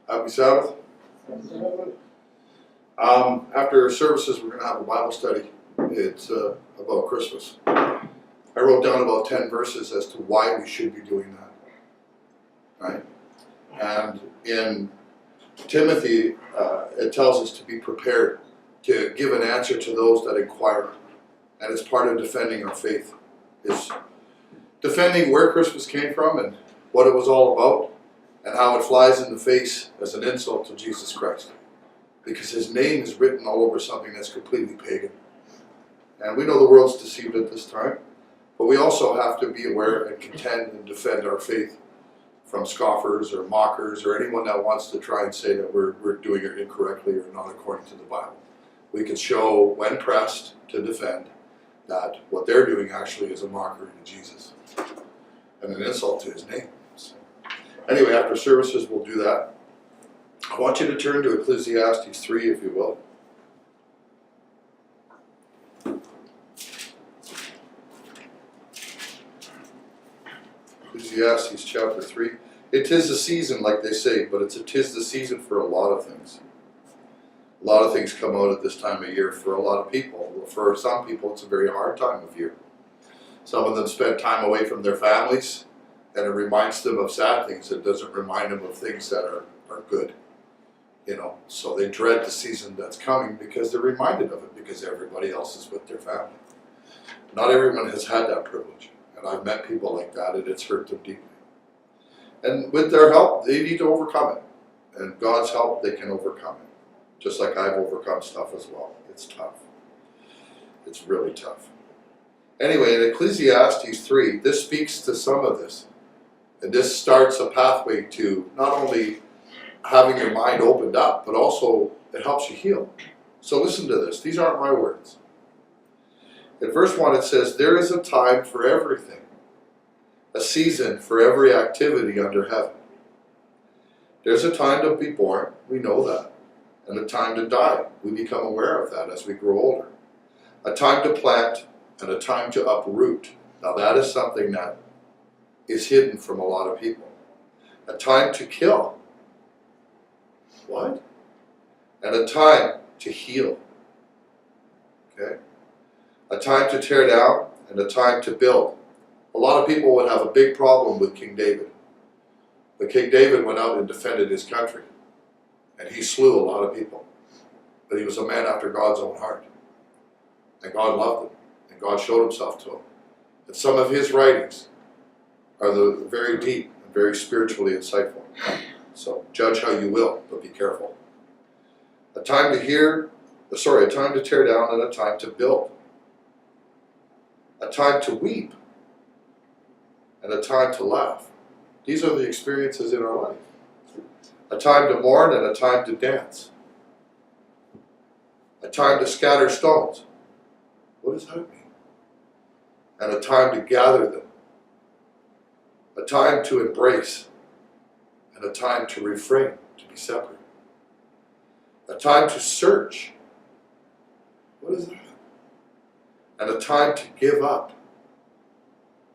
Happy Sabbath. After services, we're going to have a Bible study. It's about Christmas. I wrote down about 10 verses as to why we should be doing that. Right? And in Timothy, it tells us to be prepared to give an answer to those that inquire. And it's part of defending our faith. It's defending where Christmas came from and what it was all about, and how it flies in the face as an insult to Jesus Christ. Because his name is written all over something that's completely pagan. And we know the world's deceived at this time, but we also have to be aware and contend and defend our faith from scoffers or mockers or anyone that wants to try and say that we're doing it incorrectly or not according to the Bible. We can show, when pressed, to defend that what they're doing actually is a mockery to Jesus and an insult to his name. So, anyway, after services, we'll do that. I want you to turn to Ecclesiastes 3, if you will. Ecclesiastes chapter 3. It is the season, like they say, but it is the season for a lot of things. A lot of things come out at this time of year for a lot of people. For some people, it's a very hard time of year. Some of them spend time away from their families, and it reminds them of sad things. It doesn't remind them of things that are good. So they dread the season that's coming because they're reminded of it because everybody else is with their family. Not everyone has had that privilege, and I've met people like that, and it's hurt them deeply. And with their help, they need to overcome it. And God's help, they can overcome it. Just like I've overcome stuff as well. It's tough. It's really tough. Anyway, in Ecclesiastes 3, this speaks to some of this. And this starts a pathway to not only having your mind opened up, but also it helps you heal. So listen to this. These aren't my words. In verse 1 it says, "There is a time for everything, a season for every activity under heaven." There's a time to be born, we know that, and a time to die. We become aware of that as we grow older. A time to plant and a time to uproot. Now that is something that is hidden from a lot of people. A time to kill. What? And a time to heal. Okay? A time to tear down and a time to build. A lot of people would have a big problem with King David. But King David went out and defended his country. And he slew a lot of people. But he was a man after God's own heart. And God loved him. And God showed himself to him. And some of his writings are very deep and very spiritually insightful. So judge how you will, but be careful. A time to tear down and a time to build. A time to weep and a time to laugh. These are the experiences in our life. A time to mourn and a time to dance. A time to scatter stones. What does that mean? And a time to gather them. A time to embrace and a time to refrain, to be separate. A time to search. What is that? And a time to give up.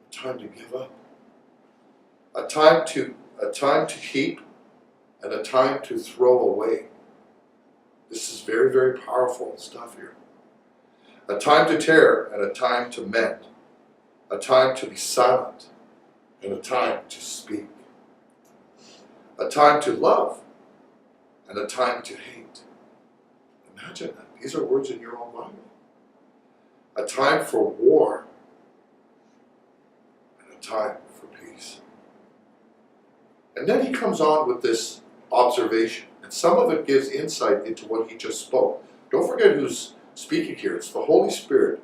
A time to give up. A time to keep and a time to throw away. This is very, very powerful stuff here. A time to tear and a time to mend. A time to be silent and a time to speak. A time to love and a time to hate. Imagine that. These are words in your own Bible. A time for war and a time for peace. And then he comes on with this observation, and some of it gives insight into what he just spoke. Don't forget who's speaking here. It's the Holy Spirit,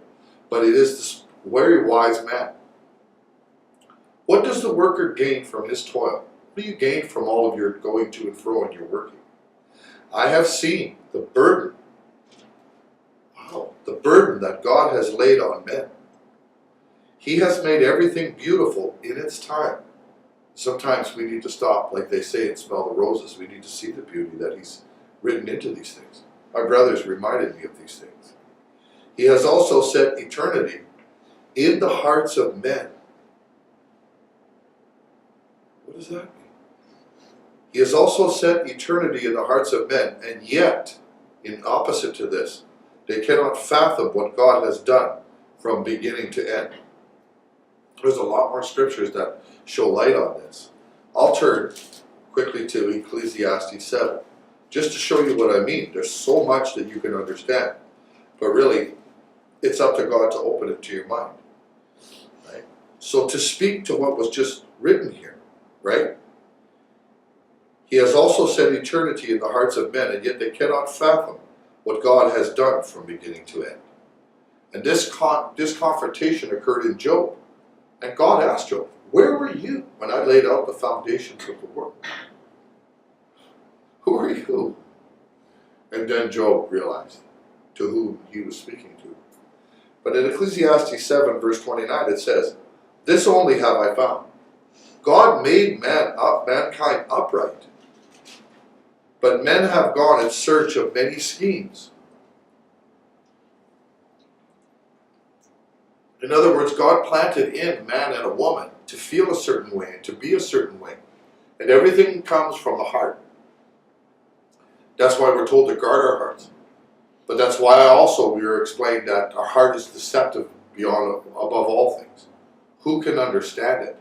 but it is this very wise man. What does the worker gain from his toil? What do you gain from all of your going to and fro and your working? I have seen the burden. Wow, the burden that God has laid on men. He has made everything beautiful in its time. Sometimes we need to stop, like they say, and smell the roses. We need to see the beauty that he's written into these things. My brothers reminded me of these things. He has also set eternity in the hearts of men. What does that mean? He has also set eternity in the hearts of men, and yet, in opposite to this, they cannot fathom what God has done from beginning to end. There's a lot more scriptures that show light on this. I'll turn quickly to Ecclesiastes 7, just to show you what I mean. There's so much that you can understand, but really, it's up to God to open it to your mind. Right? So to speak to what was just written here, right? He has also set eternity in the hearts of men, and yet they cannot fathom what God has done from beginning to end. And this confrontation occurred in Job. And God asked Job, where were you when I laid out the foundations of the world? Who are you? And then Job realized to whom he was speaking to. But in Ecclesiastes 7, verse 29, it says, this only have I found. God made mankind upright, but men have gone in search of many schemes. In other words, God planted in man and a woman to feel a certain way and to be a certain way. And everything comes from the heart. That's why we're told to guard our hearts. But that's why also we are explained that our heart is deceptive above all things. Who can understand it?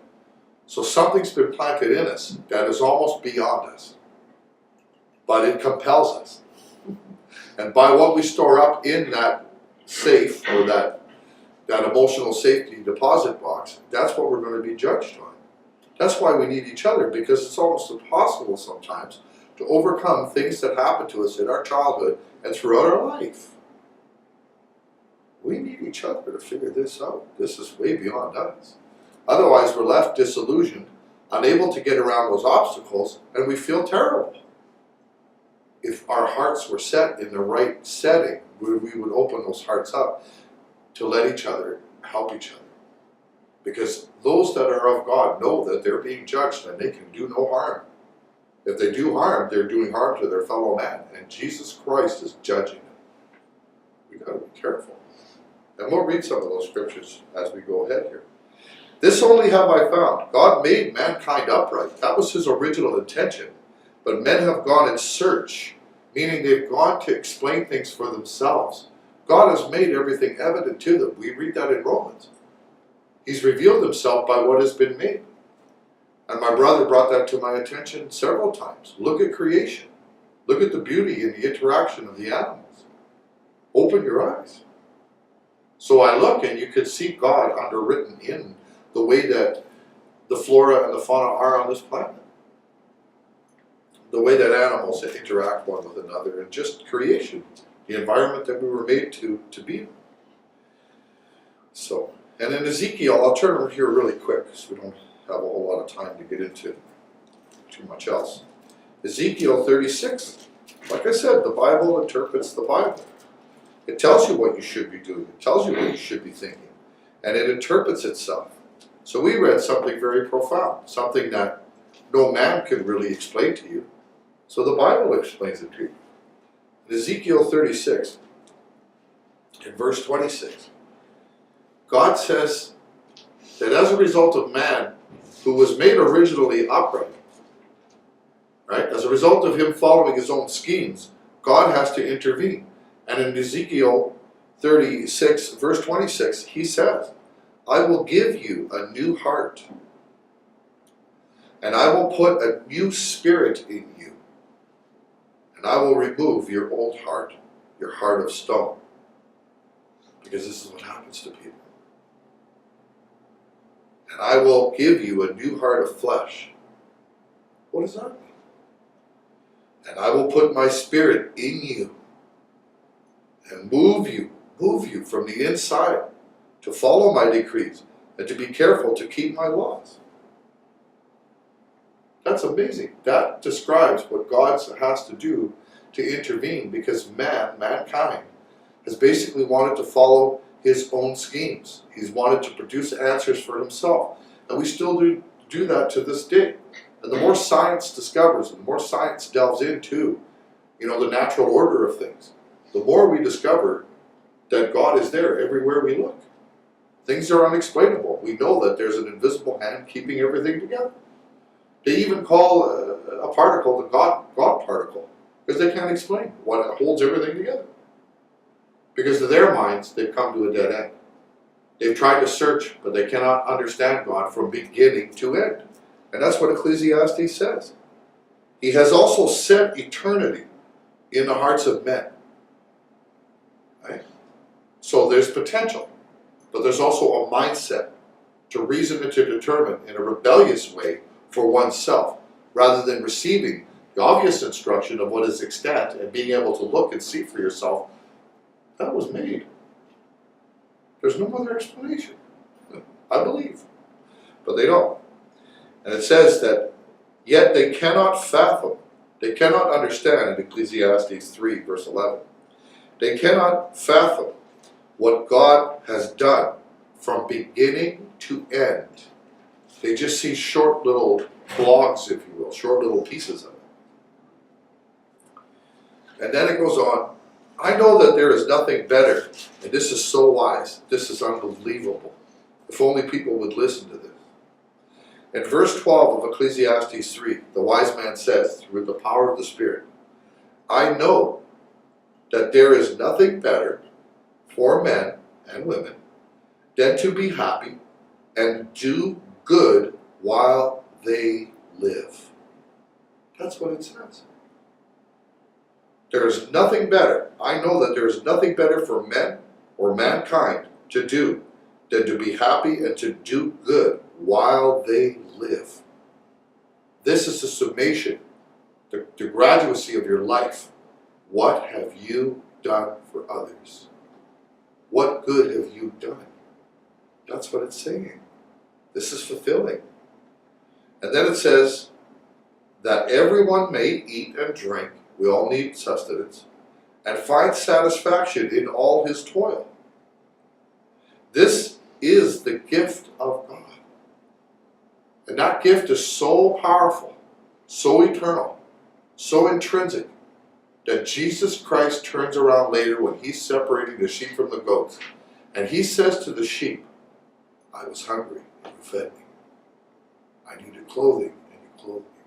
So something's been planted in us that is almost beyond us. But it compels us. And by what we store up in that safe or that emotional safety deposit box, that's what we're going to be judged on. That's why we need each other, because it's almost impossible sometimes to overcome things that happen to us in our childhood and throughout our life. We need each other to figure this out. This is way beyond us. Otherwise, we're left disillusioned, unable to get around those obstacles, and we feel terrible. If our hearts were set in the right setting, we would open those hearts up to let each other help each other. Because those that are of God know that they're being judged and they can do no harm. If they do harm, they're doing harm to their fellow man, and Jesus Christ is judging them. We've got to be careful. And we'll read some of those scriptures as we go ahead here. This only have I found. God made mankind upright. That was his original intention. But men have gone in search, meaning they've gone to explain things for themselves. God has made everything evident to them. We read that in Romans. He's revealed himself by what has been made. And my brother brought that to my attention several times. Look at creation. Look at the beauty and the interaction of the animals. Open your eyes. So I look, and you could see God underwritten in the way that the flora and the fauna are on this planet. The way that animals interact one with another, and just creation, the environment that we were made to be in. So, and in Ezekiel, I'll turn over here really quick, so we don't have a whole lot of time to get into too much else. Ezekiel 36, like I said, the Bible interprets the Bible. It tells you what you should be doing. It tells you what you should be thinking. And it interprets itself. So we read something very profound, something that no man could really explain to you. So the Bible explains it to you. In Ezekiel 36, in verse 26, God says that as a result of man, who was made originally upright, right? As a result of him following his own schemes, God has to intervene. And in Ezekiel 36, verse 26, he says, I will give you a new heart, and I will put a new spirit in you, and I will remove your old heart, your heart of stone. Because this is what happens to people. And I will give you a new heart of flesh. What does that mean? And I will put my spirit in you and move you from the inside to follow my decrees and to be careful to keep my laws. That's amazing. That describes what God has to do to intervene, because mankind, has basically wanted to follow his own schemes. He's wanted to produce answers for himself. And we still do that to this day. And the more science discovers, and the more science delves into, the natural order of things, the more we discover that God is there everywhere we look. Things are unexplainable. We know that there's an invisible hand keeping everything together. They even call a particle, the God particle, because they can't explain what holds everything together. Because to their minds, they've come to a dead end. They've tried to search, but they cannot understand God from beginning to end. And that's what Ecclesiastes says. He has also set eternity in the hearts of men. Right? So there's potential, but there's also a mindset to reason and to determine in a rebellious way for oneself, rather than receiving the obvious instruction of what is extant and being able to look and see for yourself. That was made. There's no other explanation. I believe. But they don't. And it says that, yet they cannot fathom, they cannot understand in Ecclesiastes 3, verse 11. They cannot fathom what God has done from beginning to end. They just see short little blogs, if you will, short little pieces of it. And then it goes on, I know that there is nothing better, and this is so wise, this is unbelievable. If only people would listen to this. In verse 12 of Ecclesiastes 3, the wise man says, through the power of the Spirit, I know that there is nothing better for men and women than to be happy and do good while they live. That's what it says. There is nothing better. I know that there is nothing better for men or mankind to do than to be happy and to do good while they live. This is the summation, the graduacy of your life. What have you done for others? What good have you done? That's what it's saying. This is fulfilling. And then it says that everyone may eat and drink, we all need sustenance, and find satisfaction in all his toil. This is the gift of God. And that gift is so powerful, so eternal, so intrinsic, that Jesus Christ turns around later when he's separating the sheep from the goats, and he says to the sheep, I was hungry and you fed me. I needed clothing and you clothed me.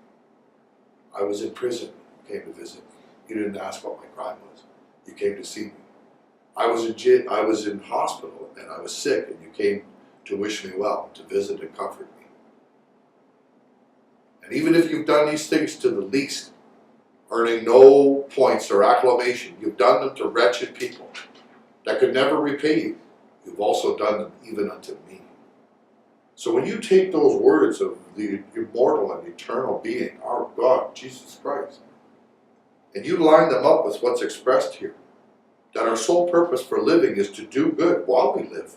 I was in prison, you came to visit me. You didn't ask what my crime was. You came to see me. I was in hospital and I was sick, and you came to wish me well, to visit and comfort me. And even if you've done these things to the least, earning no points or acclamation, you've done them to wretched people that could never repay you. You've also done them even unto me. So when you take those words of the immortal and eternal being, our God, Jesus Christ, and you line them up with what's expressed here, that our sole purpose for living is to do good while we live.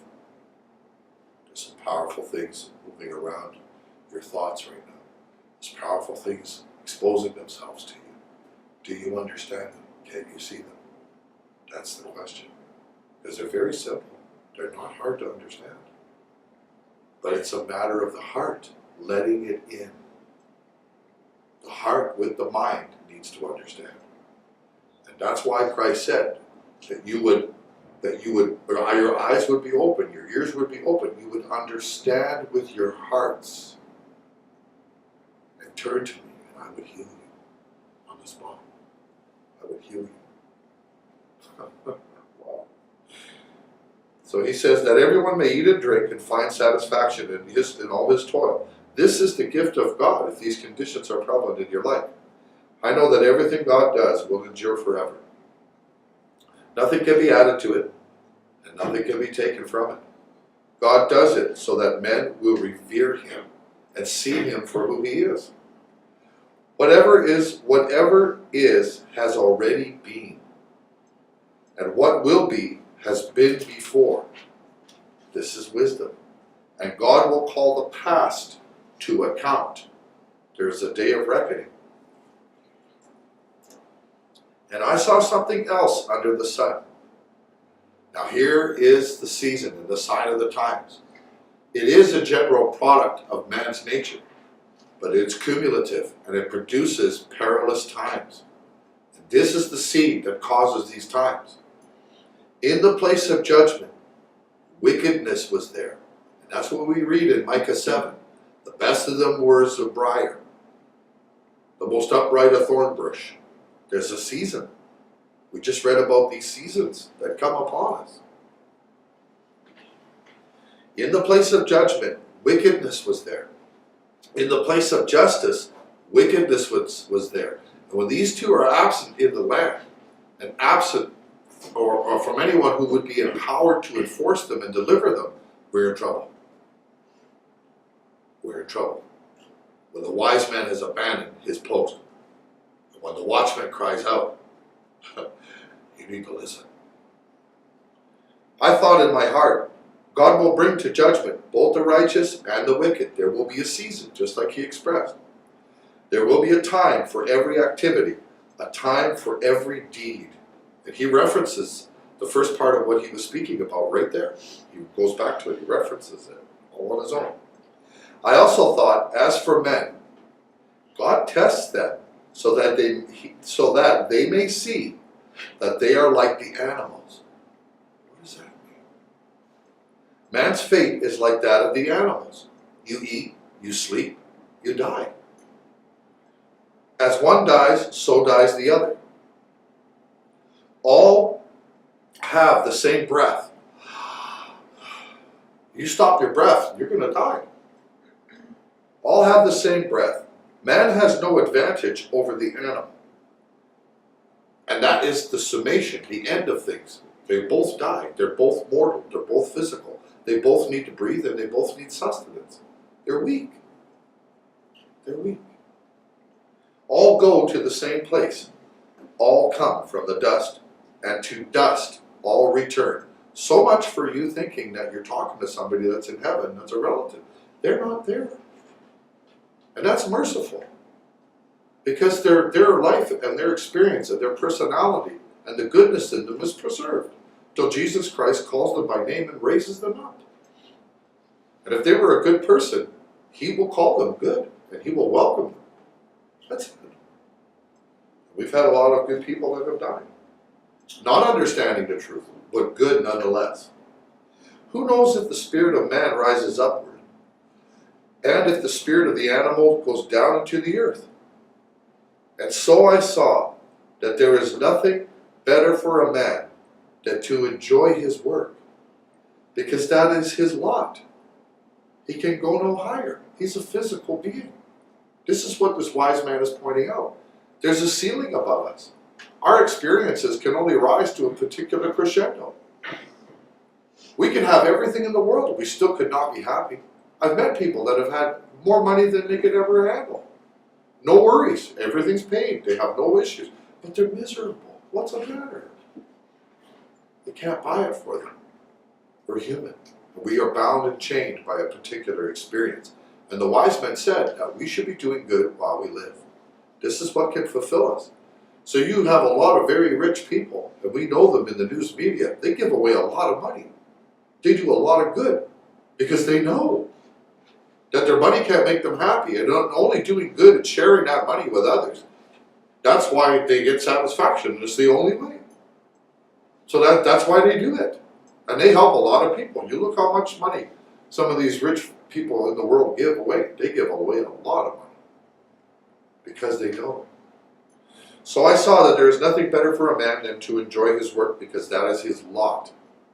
There's some powerful things moving around your thoughts right now. There's powerful things exposing themselves to you. Do you understand them? Can you see them? That's the question. Because they're very simple. They're not hard to understand. But it's a matter of the heart, letting it in. The heart with the mind needs to understand. And that's why Christ said that your eyes would be open, your ears would be open, you would understand with your hearts and turn to me and I would heal you on the spot. I would heal you. Wow. So he says that everyone may eat and drink and find satisfaction in all his toil. This is the gift of God if these conditions are prevalent in your life. I know that everything God does will endure forever. Nothing can be added to it, and nothing can be taken from it. God does it so that men will revere him and see him for who he is. Whatever is has already been, and what will be has been before. This is wisdom. And God will call the past to account. There is a day of reckoning. And I saw something else under the sun. Now here is the season and the sign of the times. It is a general product of man's nature, but it's cumulative and it produces perilous times. And this is the seed that causes these times. In the place of judgment, wickedness was there. And that's what we read in Micah 7. The best of them were as a briar. The most upright a thorn bush. There's a season. We just read about these seasons that come upon us. In the place of judgment, wickedness was there. In the place of justice, wickedness was there. And when these two are absent in the land, and absent or from anyone who would be empowered to enforce them and deliver them, we're in trouble. We're in trouble. When the wise man has abandoned his post, and when the watchman cries out, you need to listen. I thought in my heart, God will bring to judgment both the righteous and the wicked. There will be a season, just like he expressed. There will be a time for every activity, a time for every deed. And he references the first part of what he was speaking about right there. He goes back to it, he references it all on his own. I also thought, as for men, God tests them so that they may see that they are like the animals. What does that mean? Man's fate is like that of the animals. You eat, you sleep, you die. As one dies, so dies the other. All have the same breath. You stop your breath, you're going to die. All have the same breath. Man has no advantage over the animal. And that is the summation, the end of things. They both die. They're both mortal. They're both physical. They both need to breathe and they both need sustenance. They're weak. They're weak. All go to the same place. All come from the dust. And to dust all return. So much for you thinking that you're talking to somebody that's in heaven, that's a relative. They're not there. And that's merciful. Because their life and their experience and their personality and the goodness in them is preserved. Till Jesus Christ calls them by name and raises them up. And if they were a good person, he will call them good. And he will welcome them. That's good. We've had a lot of good people that have died. Not understanding the truth, but good nonetheless. Who knows if the spirit of man rises upward? And if the spirit of the animal goes down into the earth? And so I saw that there is nothing better for a man than to enjoy his work, because that is his lot. He can go no higher. He's a physical being. This is what this wise man is pointing out. There's a ceiling above us. Our experiences can only rise to a particular crescendo. We can have everything in the world, we still could not be happy. I've met people that have had more money than they could ever handle. No worries, everything's paid, they have no issues, but they're miserable. What's the matter? They can't buy it for them. We're human. We are bound and chained by a particular experience. And the wise men said that we should be doing good while we live. This is what can fulfill us. So you have a lot of very rich people, and we know them in the news media. They give away a lot of money. They do a lot of good because they know that their money can't make them happy, and only doing good and sharing that money with others. That's why they get satisfaction. It's the only way. So that's why they do it. And they help a lot of people. You look how much money some of these rich people in the world give away. They give away a lot of money because they know. So I saw that there is nothing better for a man than to enjoy his work, because that is his lot.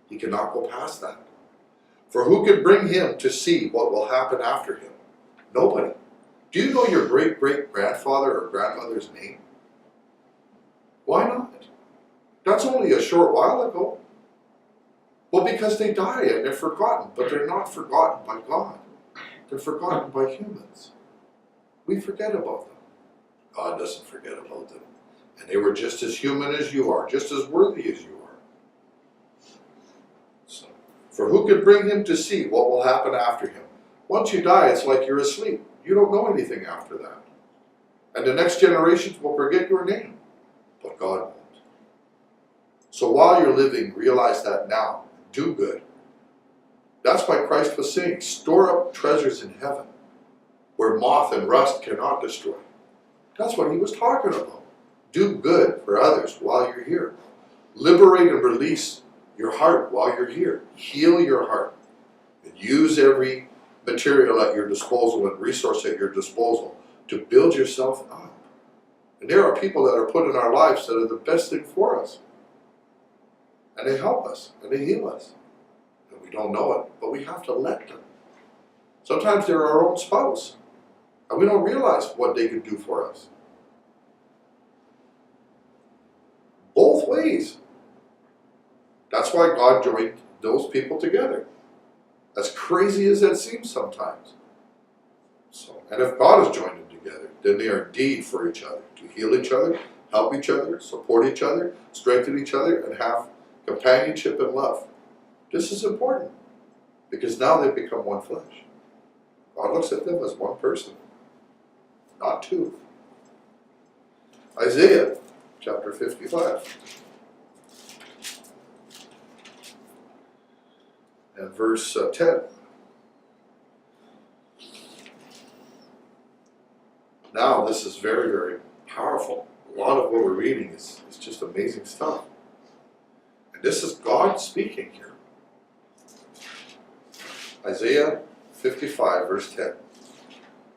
He cannot go past that. For who can bring him to see what will happen after him? Nobody. Do you know your great-great-grandfather or grandmother's name? Why not? That's only a short while ago. Well, because they die and they're forgotten, but they're not forgotten by God. They're forgotten by humans. We forget about them. God doesn't forget about them. And they were just as human as you are, just as worthy as you are. So, for who can bring him to see what will happen after him? Once you die, it's like you're asleep. You don't know anything after that. And the next generations will forget your name, but God won't. So while you're living, realize that now. Do good. That's why Christ was saying, store up treasures in heaven, where moth and rust cannot destroy. That's what he was talking about. Do good for others while you're here. Liberate and release your heart while you're here. Heal your heart. And use every material at your disposal and resource at your disposal to build yourself up. And there are people that are put in our lives that are the best thing for us. And they help us, and they heal us. And we don't know it, but we have to let them. Sometimes they're our own spouse, and we don't realize what they can do for us. Both ways. That's why God joined those people together. As crazy as that seems sometimes. So, and if God has joined them together, then they are indeed for each other, to heal each other, help each other, support each other, strengthen each other, and have companionship and love. This is important, because now they've become one flesh. God looks at them as one person, not two. Isaiah chapter 55 and verse 10. Now this is very, very powerful. A lot of what we're reading is just amazing stuff. And this is God speaking here. Isaiah 55 verse 10.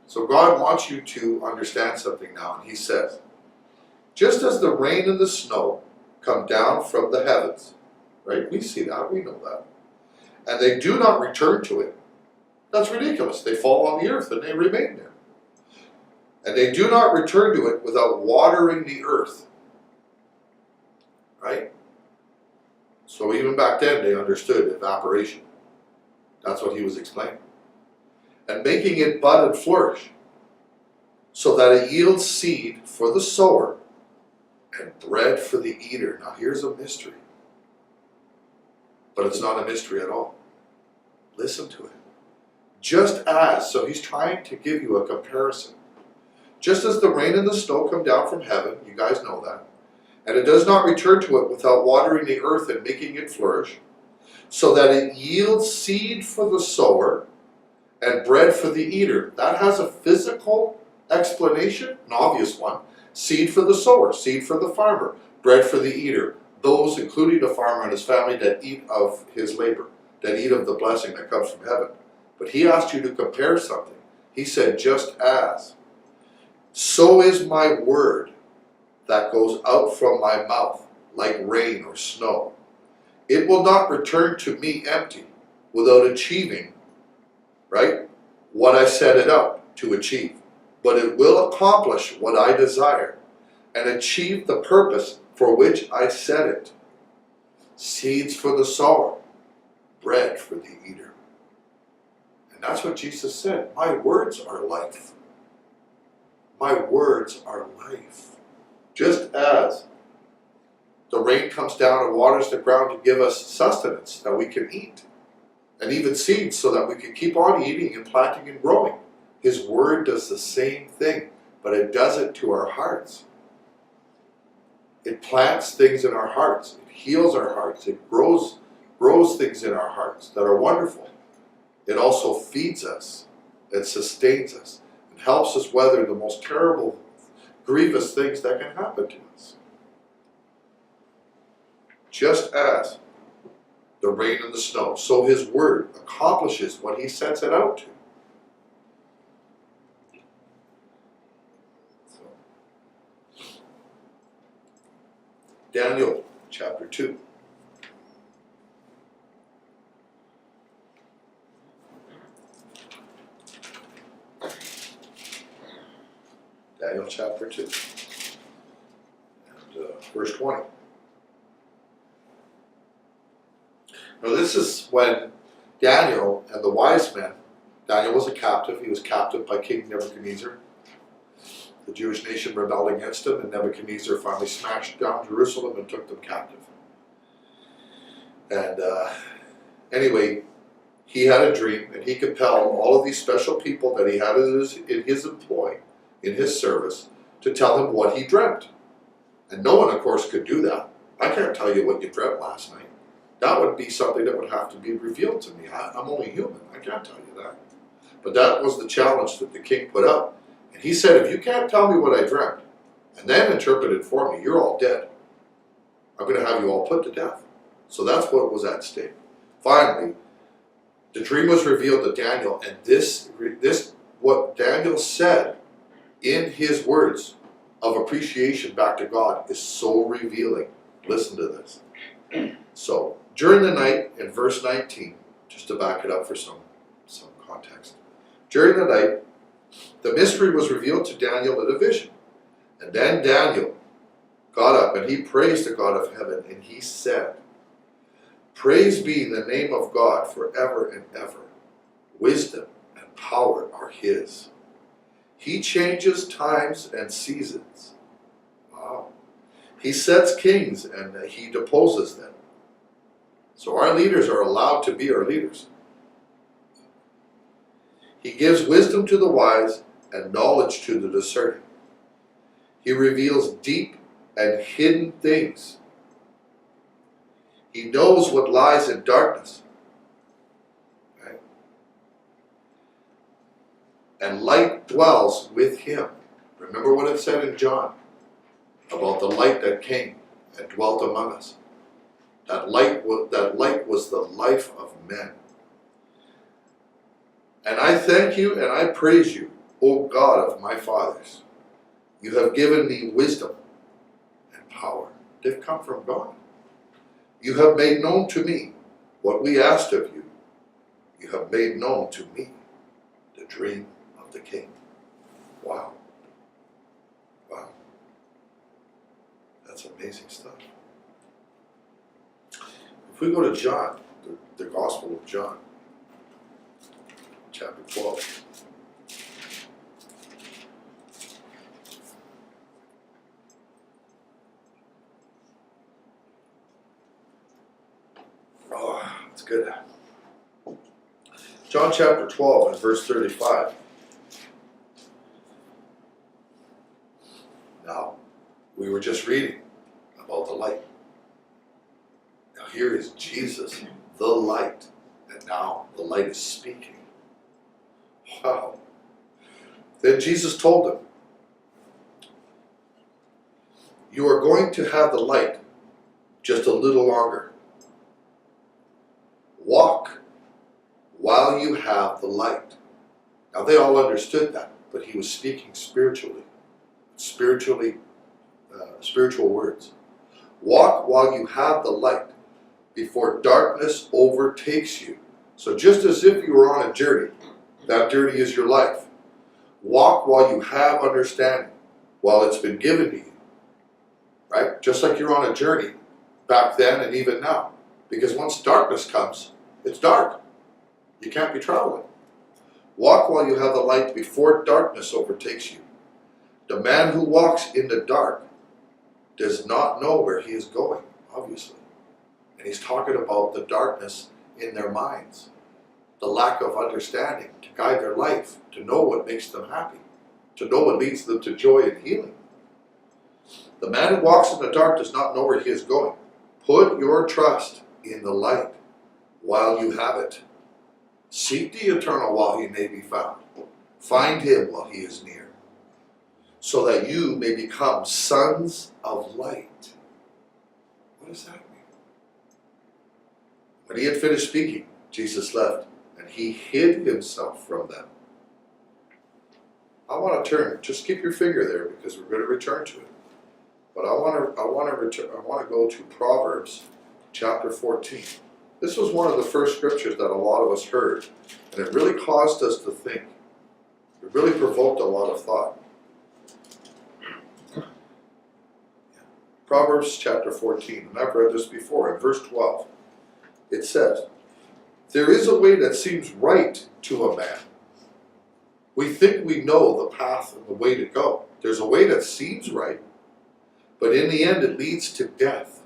So God wants you to understand something now, and he says, just as the rain and the snow come down from the heavens, right? We see that, we know that. And they do not return to it. That's ridiculous. They fall on the earth and they remain there. And they do not return to it without watering the earth. Right? So even back then they understood evaporation. That's what he was explaining. And making it bud and flourish, so that it yields seed for the sower and bread for the eater. Now here's a mystery. But it's not a mystery at all. Listen to it. Just as, so he's trying to give you a comparison. Just as the rain and the snow come down from heaven, you guys know that, and it does not return to it without watering the earth and making it flourish, so that it yields seed for the sower and bread for the eater. That has a physical explanation, an obvious one. Seed for the sower, seed for the farmer, bread for the eater. Those, including the farmer and his family, that eat of his labor, that eat of the blessing that comes from heaven. But he asked you to compare something. He said, just as, so is my word that goes out from my mouth, like rain or snow. It will not return to me empty, without achieving, right, what I set it out to achieve. But it will accomplish what I desire and achieve the purpose for which I set it. Seeds for the sower, bread for the eater. And that's what Jesus said. My words are life. My words are life. Just as the rain comes down and waters the ground to give us sustenance that we can eat, and even seeds so that we can keep on eating and planting and growing. His word does the same thing, but it does it to our hearts. It plants things in our hearts. It heals our hearts. It grows things in our hearts that are wonderful. It also feeds us. It sustains us. It helps us weather the most terrible, grievous things that can happen to us. Just as the rain and the snow, so his word accomplishes what he sets it out to. Daniel chapter 2. Daniel chapter 2. And verse 20. Now this is when Daniel and the wise men, Daniel was a captive, he was captive by King Nebuchadnezzar. The Jewish nation rebelled against him, and Nebuchadnezzar finally smashed down Jerusalem and took them captive. And anyway, he had a dream, and he compelled all of these special people that he had in his employ, in his service, to tell him what he dreamt. And no one, of course, could do that. I can't tell you what you dreamt last night. That would be something that would have to be revealed to me. I'm only human. I can't tell you that. But that was the challenge that the king put up. And he said, if you can't tell me what I dreamt, and then interpret it for me, you're all dead. I'm going to have you all put to death. So that's what was at stake. Finally, the dream was revealed to Daniel, and this what Daniel said in his words of appreciation back to God is so revealing. Listen to this. So, during the night, in verse 19, just to back it up for some context. During the night, the mystery was revealed to Daniel in a vision. And then Daniel got up and he praised the God of heaven, and he said, "Praise be the name of God forever and ever. Wisdom and power are his. He changes times and seasons." Wow. He sets kings and he deposes them. So our leaders are allowed to be our leaders. He gives wisdom to the wise and knowledge to the discerning. He reveals deep and hidden things. He knows what lies in darkness. Right? And light dwells with him. Remember what it said in John about the light that came and dwelt among us. That light was the life of men. And I thank you and I praise you, O God of my fathers. You have given me wisdom and power. They've come from God. You have made known to me what we asked of you. You have made known to me the dream of the king. Wow. Wow. That's amazing stuff. If we go to John, the Gospel of John, chapter 12. Oh, that's good. John chapter 12 and verse 35. Now, we were just reading about the light. Now here is Jesus, the light, and now the light is speaking. Wow. Then Jesus told them, "You are going to have the light just a little longer. Walk while you have the light." Now they all understood that, but he was speaking spiritual words. Walk while you have the light before darkness overtakes you. So just as if you were on a journey, that journey is your life. Walk while you have understanding, while it's been given to you. Right? Just like you're on a journey back then and even now. Because once darkness comes, it's dark. You can't be traveling. Walk while you have the light before darkness overtakes you. The man who walks in the dark does not know where he is going, obviously. And he's talking about the darkness in their minds. The lack of understanding to guide their life, to know what makes them happy, to know what leads them to joy and healing. The man who walks in the dark does not know where he is going. Put your trust in the light while you have it. Seek the eternal while he may be found. Find him while he is near, so that you may become sons of light. What does that mean? When he had finished speaking, Jesus left, and he hid himself from them. I want to turn, just keep your finger there because we're going to return to it. But I want to go to Proverbs chapter 14. This was one of the first scriptures that a lot of us heard, and it really caused us to think. It really provoked a lot of thought. Proverbs chapter 14, and I've read this before, in verse 12. It says, "There is a way that seems right to a man. We think we know the path and the way to go. There's a way that seems right, but in the end it leads to death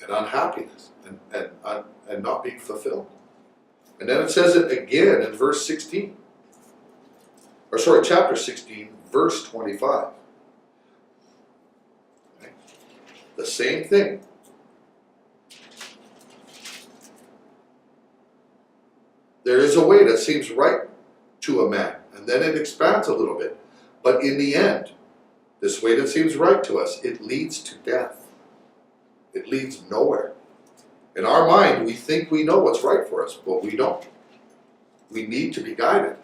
and unhappiness and not being fulfilled." And then it says it again in verse 16. Chapter 16, verse 25. Okay. The same thing. There is a way that seems right to a man. And then it expands a little bit. But in the end, this way that seems right to us, it leads to death. It leads nowhere. In our mind, we think we know what's right for us, but we don't. We need to be guided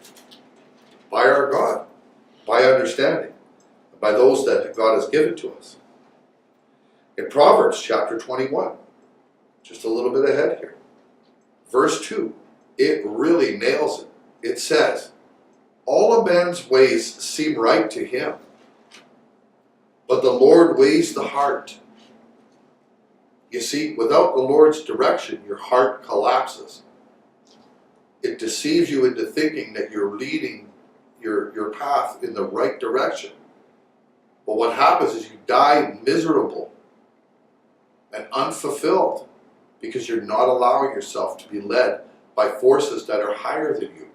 by our God, by understanding. by those that God has given to us. In Proverbs chapter 21, just a little bit ahead here, verse 2, it really nails it. It says, all a man's ways seem right to him, but the Lord weighs the heart. You see, without the Lord's direction, your heart collapses. It deceives you into thinking that you're leading your path in the right direction. But what happens is you die miserable and unfulfilled because you're not allowing yourself to be led by forces that are higher than you,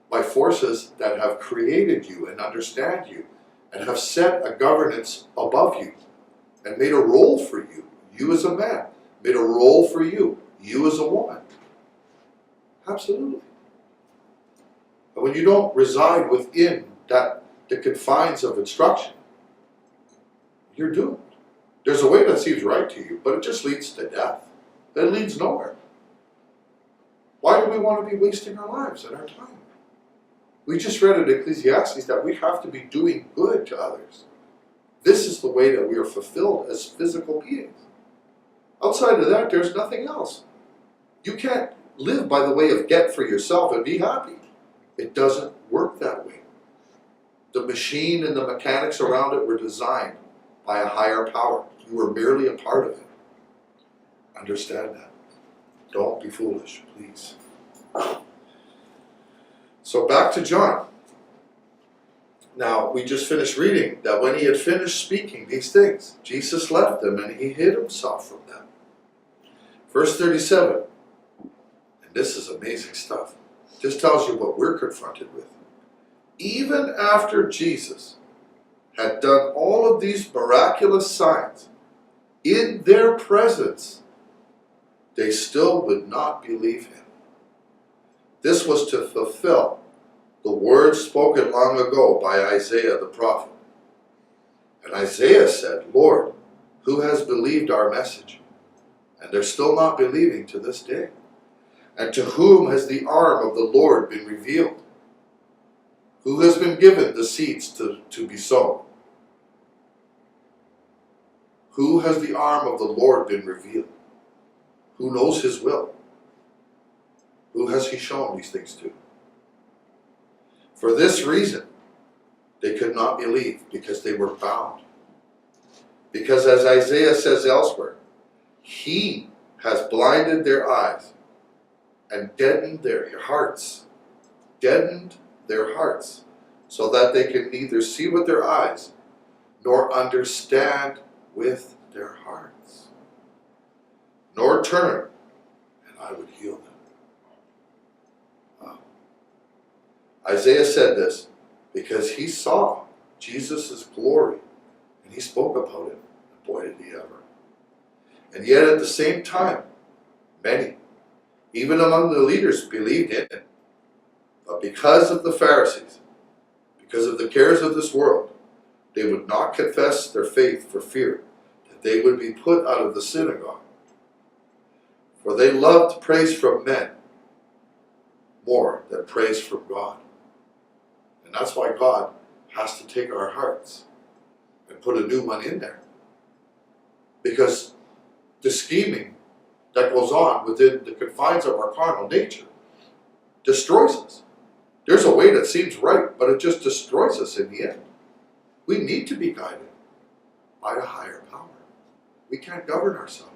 by forces that have created you and understand you and have set a governance above you and made a role for you, you as a man, made a role for you, you as a woman. Absolutely. But when you don't reside within the confines of instruction, you're doomed. There's a way that seems right to you, but it just leads to death. It leads nowhere. Why do we want to be wasting our lives and our time? We just read in Ecclesiastes that we have to be doing good to others. This is the way that we are fulfilled as physical beings. Outside of that, there's nothing else. You can't live by the way of get for yourself and be happy. It doesn't work that way. The machine and the mechanics around it were designed by a higher power. You were merely a part of it. Understand that. Don't be foolish, please. So back to John. Now, we just finished reading that when he had finished speaking these things, Jesus left them and he hid himself from them. Verse 37, and this is amazing stuff. This tells you what we're confronted with. Even after Jesus had done all of these miraculous signs in their presence, they still would not believe him. This was to fulfill the words spoken long ago by Isaiah the prophet. And Isaiah said, Lord, who has believed our message? And they're still not believing to this day. And to whom has the arm of the Lord been revealed? Who has been given the seeds to be sown? Who has the arm of the Lord been revealed? Who knows his will? Who has he shown these things to? For this reason, they could not believe, because they were bound. Because as Isaiah says elsewhere, he has blinded their eyes and deadened their hearts, so that they can neither see with their eyes nor understand with their hearts, nor turn, and I would heal them. Wow. Isaiah said this because he saw Jesus' glory and he spoke about it. Boy, did he ever. And yet at the same time, many, even among the leaders, believed in it. But because of the Pharisees, because of the cares of this world, they would not confess their faith for fear that they would be put out of the synagogue. For they loved praise from men more than praise from God. And that's why God has to take our hearts and put a new one in there. Because the scheming that goes on within the confines of our carnal nature destroys us. There's a way that seems right, but it just destroys us in the end. We need to be guided by a higher power. We can't govern ourselves.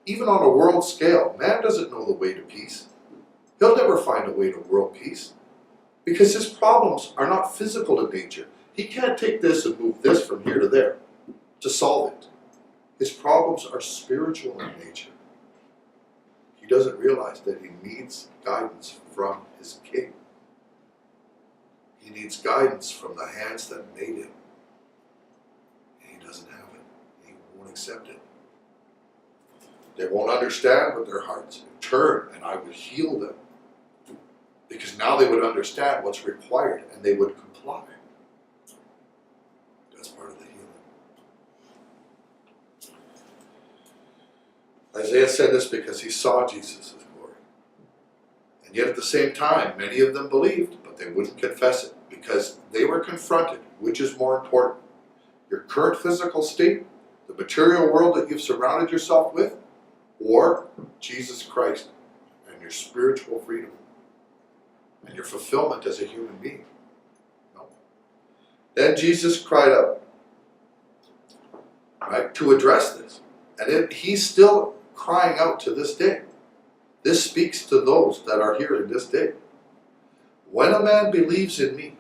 Even on a world scale, man doesn't know the way to peace. He'll never find a way to world peace because his problems are not physical in nature. He can't take this and move this from here to there to solve it. His problems are spiritual in nature. He doesn't realize that he needs guidance from his king. He needs guidance from the hands that made him. And he doesn't have it. He won't accept it. They won't understand with their hearts. Turn, and I would heal them. Because now they would understand what's required, and they would comply. That's part of the healing. Isaiah said this because he saw Jesus' glory. And yet at the same time, many of them believed, but they wouldn't confess it because they were confronted. Which is more important? your current physical state, the material world that you've surrounded yourself with, or Jesus Christ and your spiritual freedom and your fulfillment as a human being? No. Then Jesus cried out, right, to address this. And he's still crying out to this day. This speaks to those that are here in this day. When a man believes in me,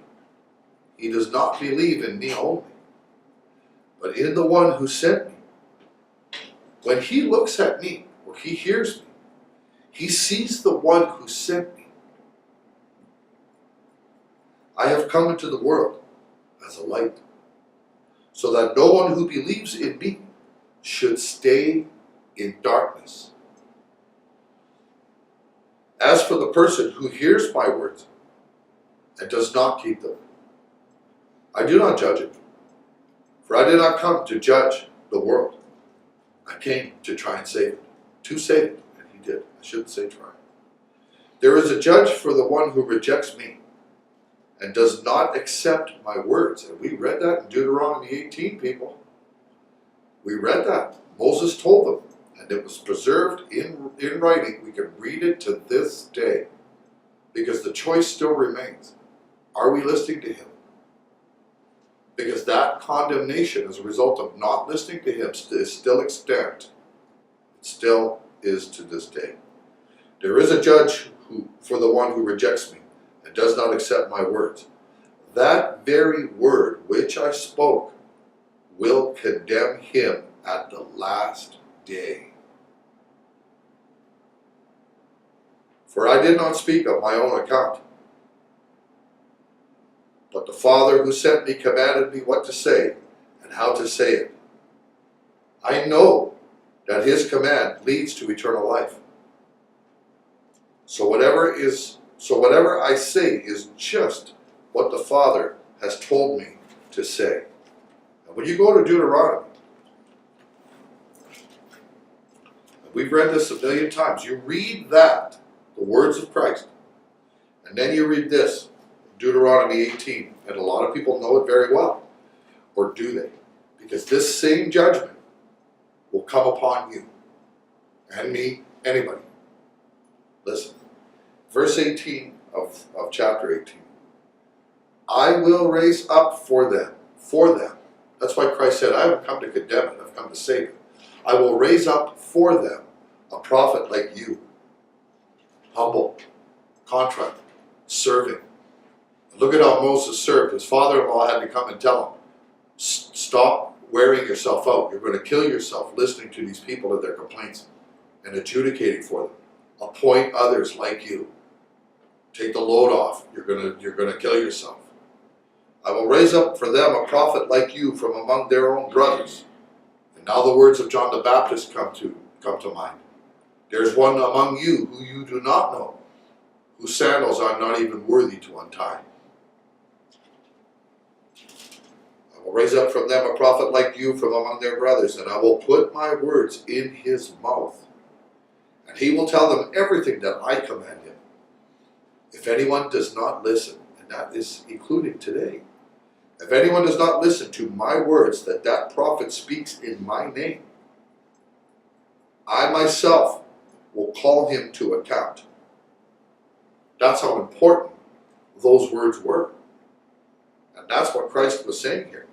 he does not believe in me only, but in the one who sent me. When he looks at me, or he hears me, he sees the one who sent me. I have come into the world as a light, so that no one who believes in me should stay in darkness. As for the person who hears my words and does not keep them, I do not judge it, for I did not come to judge the world. I came to try and save it. To save it, and he did. I shouldn't say try. There is a judge for the one who rejects me and does not accept my words. And we read that in Deuteronomy 18, people. We read that. Moses told them, and it was preserved in writing. We can read it to this day, because the choice still remains. Are we listening to him? Because that condemnation as a result of not listening to him is still extant. It still is to this day. There is a judge for the one who rejects me and does not accept my words. That very word which I spoke will condemn him at the last day. For I did not speak of my own account, but the Father who sent me commanded me what to say and how to say it. I know that his command leads to eternal life. So whatever I say is just what the Father has told me to say. And when you go to Deuteronomy, we've read this a million times, you read that, the words of Christ, and then you read this, Deuteronomy 18, and a lot of people know it very well. Or do they? Because this same judgment will come upon you and me, anybody. Listen, verse 18 of chapter 18. I will raise up for them. That's why Christ said, I haven't come to condemn it, I've come to save it. I will raise up for them a prophet like you, humble, contrite, serving. Look at how Moses served. His father-in-law had to come and tell him, stop wearing yourself out. You're going to kill yourself listening to these people and their complaints and adjudicating for them. Appoint others like you. Take the load off. You're going to kill yourself. I will raise up for them a prophet like you from among their own brothers. And now the words of John the Baptist come to mind. There's one among you who you do not know, whose sandals I'm not even worthy to untie. I will raise up from them a prophet like you from among their brothers, and I will put my words in his mouth, and he will tell them everything that I command him. If anyone does not listen, and that is including today, if anyone does not listen to my words that prophet speaks in my name, I myself will call him to account. That's how important those words were. And that's what Christ was saying here.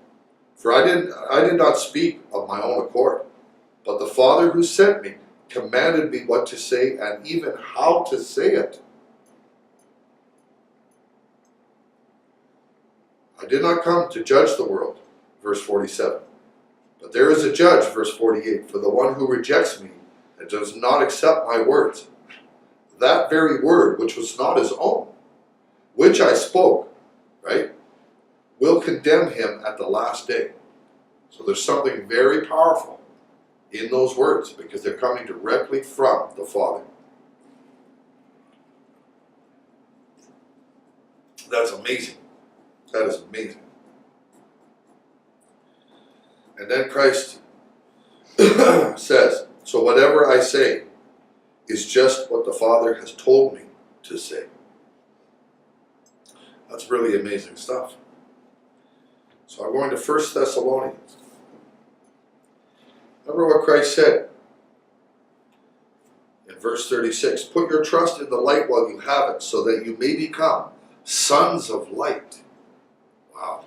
For I did not speak of my own accord, but the Father who sent me commanded me what to say and even how to say it. I did not come to judge the world, verse 47. But there is a judge, verse 48, for the one who rejects me and does not accept my words. That very word, which was not his own, which I spoke, right, will condemn him at the last day. So there's something very powerful in those words because they're coming directly from the Father. That's amazing. That is amazing. And then Christ says, so whatever I say is just what the Father has told me to say. That's really amazing stuff. So I'm going to 1 Thessalonians. Remember what Christ said in verse 36. Put your trust in the light while you have it, so that you may become sons of light. Wow.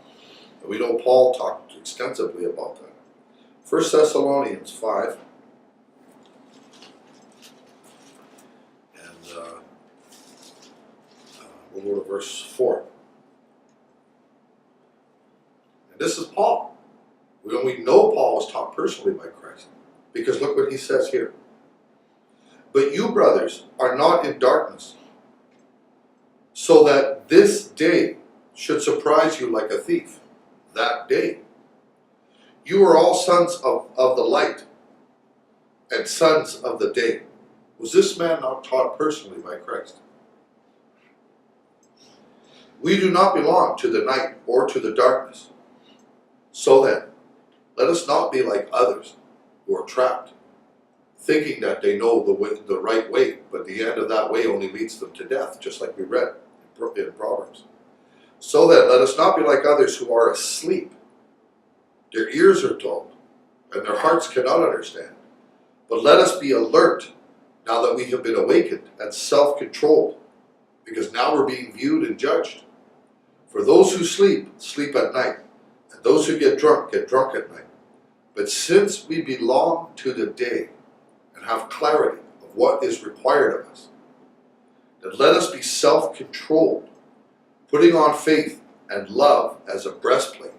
And we know Paul talked extensively about that. 1 Thessalonians 5. And we'll go to verse 4. And this is Paul. We know Paul was taught personally by Christ. Because look what he says here. But you, brothers, are not in darkness, so that this day should surprise you like a thief. That day. You are all sons of the light and sons of the day. Was this man not taught personally by Christ? We do not belong to the night or to the darkness. So then, let us not be like others who are trapped, thinking that they know the right way, but the end of that way only leads them to death, just like we read in Proverbs. So then, let us not be like others who are asleep. Their ears are dulled, and their hearts cannot understand. But let us be alert now that we have been awakened and self-controlled, because now we're being viewed and judged. For those who sleep, sleep at night, and those who get drunk at night. But since we belong to the day and have clarity of what is required of us, then let us be self-controlled, putting on faith and love as a breastplate.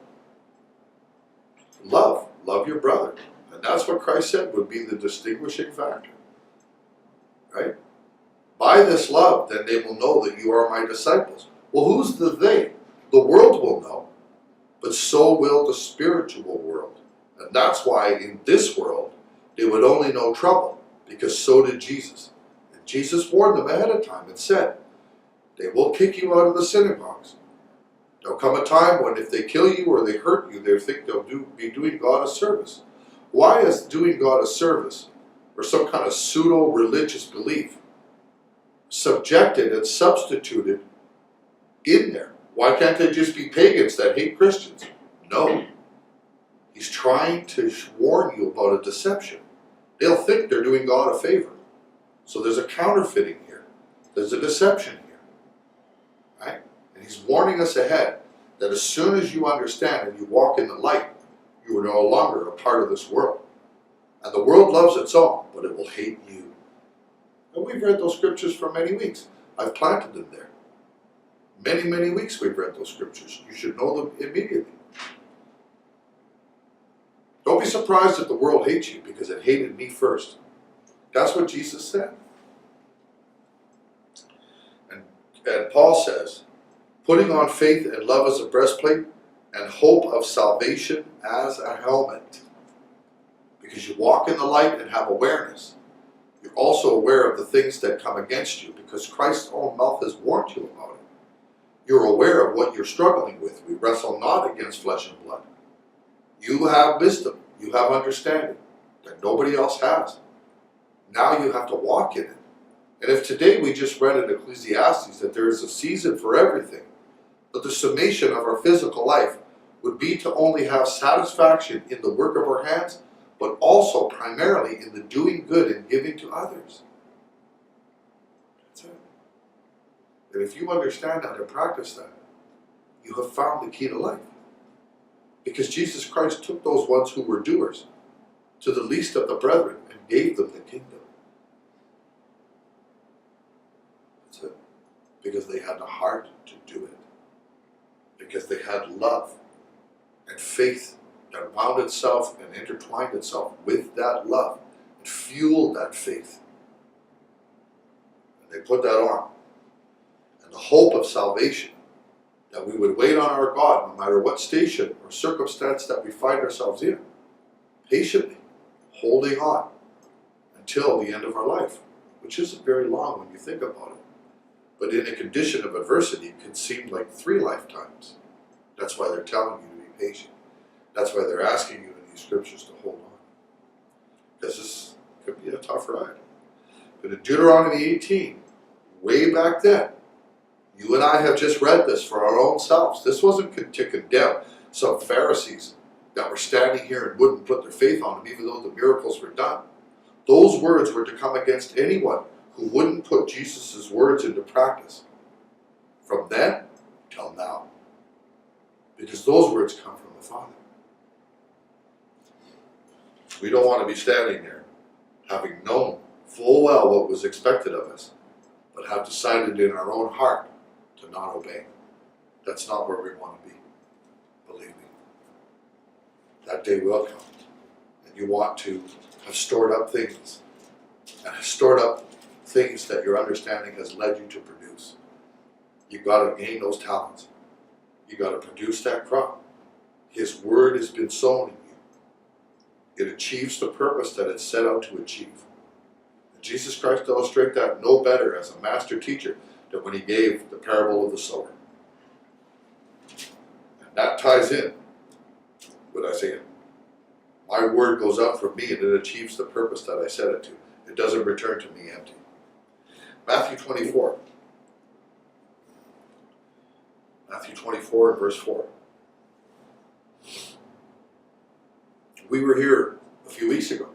Love your brother. And that's what Christ said would be the distinguishing factor. Right? By this love, then they will know that you are my disciples. Well, who's the they? The world will know, but so will the spiritual world. And that's why in this world, they would only know trouble, because so did Jesus. And Jesus warned them ahead of time and said, they will kick you out of the synagogues. There'll come a time when if they kill you or they hurt you, they think they'll be doing God a service. Why is doing God a service, or some kind of pseudo-religious belief, subjected and substituted in there? Why can't they just be pagans that hate Christians? No. He's trying to warn you about a deception. They'll think they're doing God a favor. So there's a counterfeiting here. There's a deception here. Right? And he's warning us ahead that as soon as you understand and you walk in the light, you are no longer a part of this world. And the world loves its own, but it will hate you. And we've read those scriptures for many weeks. I've planted them there. Many, many weeks we've read those scriptures. You should know them immediately. Don't be surprised if the world hates you, because it hated me first. That's what Jesus said. And Paul says, putting on faith and love as a breastplate, and hope of salvation as a helmet. Because you walk in the light and have awareness. You're also aware of the things that come against you, because Christ's own mouth has warned you about it. You're aware of what you're struggling with. We wrestle not against flesh and blood. You have wisdom. You have understanding that nobody else has. Now you have to walk in it. And if today we just read in Ecclesiastes that there is a season for everything, that the summation of our physical life would be to only have satisfaction in the work of our hands, but also primarily in the doing good and giving to others. That's it. And if you understand that and practice that, you have found the key to life. Because Jesus Christ took those ones who were doers to the least of the brethren and gave them the kingdom. That's it. Because they had the heart to do it. Because they had love and faith that bound itself and intertwined itself with that love and fueled that faith. And they put that on. And the hope of salvation, that we would wait on our God no matter what station or circumstance that we find ourselves in, patiently, holding on until the end of our life, which isn't very long when you think about it. But in a condition of adversity, it can seem like 3 lifetimes. That's why they're telling you to be patient. That's why they're asking you in these scriptures to hold on. Because this could be a tough ride. But in Deuteronomy 18, way back then, you and I have just read this for our own selves. This wasn't to condemn. some Pharisees that were standing here and wouldn't put their faith on him even though the miracles were done. Those words were to come against anyone who wouldn't put Jesus' words into practice from then till now. Because those words come from the Father. We don't want to be standing there having known full well what was expected of us, but have decided in our own heart to not obey. That's not where we want to be. Believe me. That day will come. And you want to have stored up things. And have stored up things that your understanding has led you to produce. You've got to gain those talents. You've got to produce that crop. His word has been sown in you. It achieves the purpose that it's set out to achieve. And Jesus Christ illustrated that no better as a master teacher than when he gave the parable of the sower. And that ties in with Isaiah. My word goes out from me and it achieves the purpose that I set it to. It doesn't return to me empty. Matthew 24. Matthew 24 and verse 4. We were here a few weeks ago.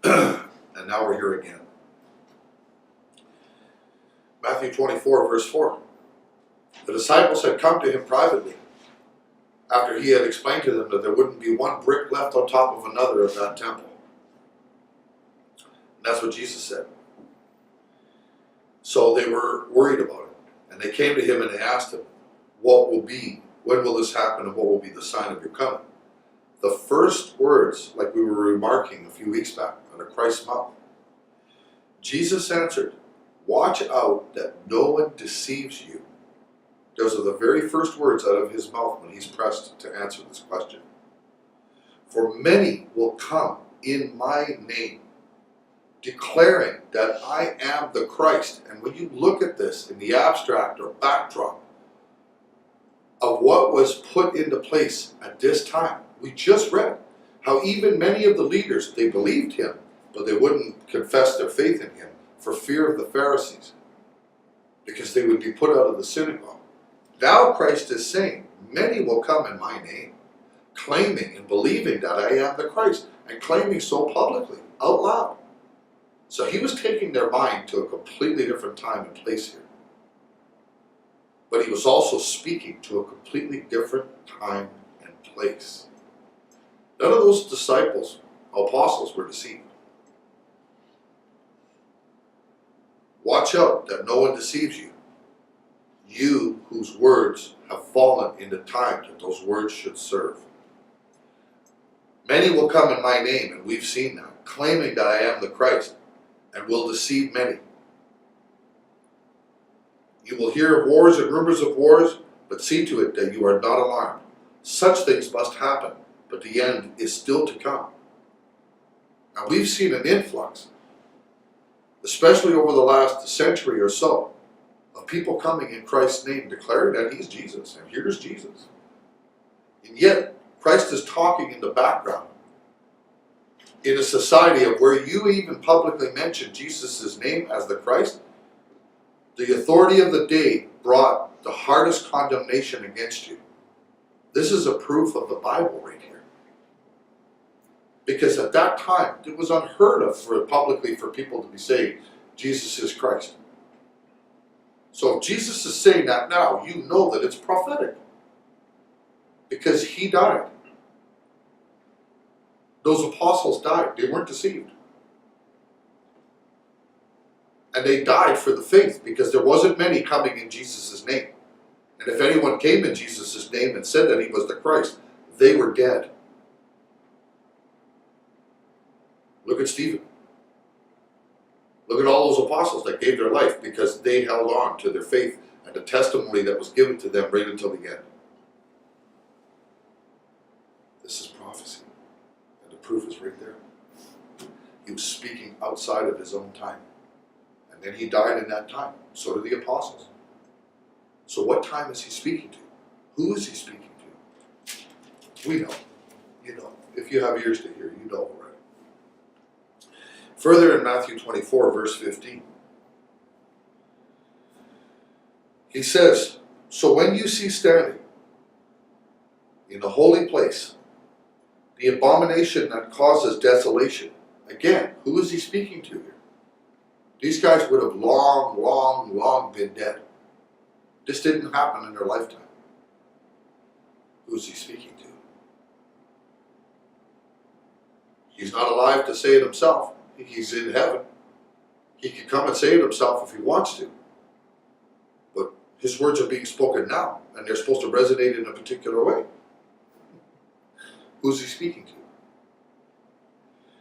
And now we're here again. Matthew 24 verse 4. The disciples had come to him privately after he had explained to them that there wouldn't be one brick left on top of another of that temple. And that's what Jesus said. So they were worried about it. And they came to him and they asked him, when will this happen and what will be the sign of your coming? The first words, like we were remarking a few weeks back, out of Christ's mouth. Jesus answered, watch out that no one deceives you. Those are the very first words out of his mouth when he's pressed to answer this question. For many will come in my name, declaring that I am the Christ. And when you look at this in the abstract or backdrop of what was put into place at this time, we just read how even many of the leaders, they believed him, but they wouldn't confess their faith in him for fear of the Pharisees, because they would be put out of the synagogue. Now Christ is saying, many will come in my name, claiming and believing that I am the Christ, and claiming so publicly, out loud. So he was taking their mind to a completely different time and place here. But he was also speaking to a completely different time and place. None of those disciples, apostles, were deceived. Watch out that no one deceives you. You whose words have fallen in the time that those words should serve. Many will come in my name, and we've seen that, claiming that I am the Christ, and will deceive many. You will hear of wars and rumors of wars, but see to it that you are not alarmed. Such things must happen, but the end is still to come. Now we've seen an influx, especially over the last century or so, of people coming in Christ's name, declaring that he's Jesus, and here's Jesus. And yet, Christ is talking in the background. In a society of where you even publicly mention Jesus' name as the Christ, the authority of the day brought the hardest condemnation against you. This is a proof of the Bible right here. Because at that time, it was unheard of publicly for people to be saying, Jesus is Christ. So if Jesus is saying that now, you know that it's prophetic. Because he died. Those apostles died. They weren't deceived. And they died for the faith because there wasn't many coming in Jesus' name. And if anyone came in Jesus' name and said that he was the Christ, they were dead. Look at Stephen. Look at all those apostles that gave their life because they held on to their faith and the testimony that was given to them right until the end. This is prophecy. And the proof is right there. He was speaking outside of his own time. And then he died in that time. So did the apostles. So what time is he speaking to? Who is he speaking to? We know. You know. If you have ears to hear, you know already. Further in Matthew 24, verse 15. He says, so when you see standing in the holy place the abomination that causes desolation. Again, who is he speaking to here? These guys would have long been dead. This didn't happen in their lifetime. Who is he speaking to? He's not alive to say it himself. He's in heaven. He can come and say it himself if he wants to. But his words are being spoken now, and they're supposed to resonate in a particular way. Who's he speaking to?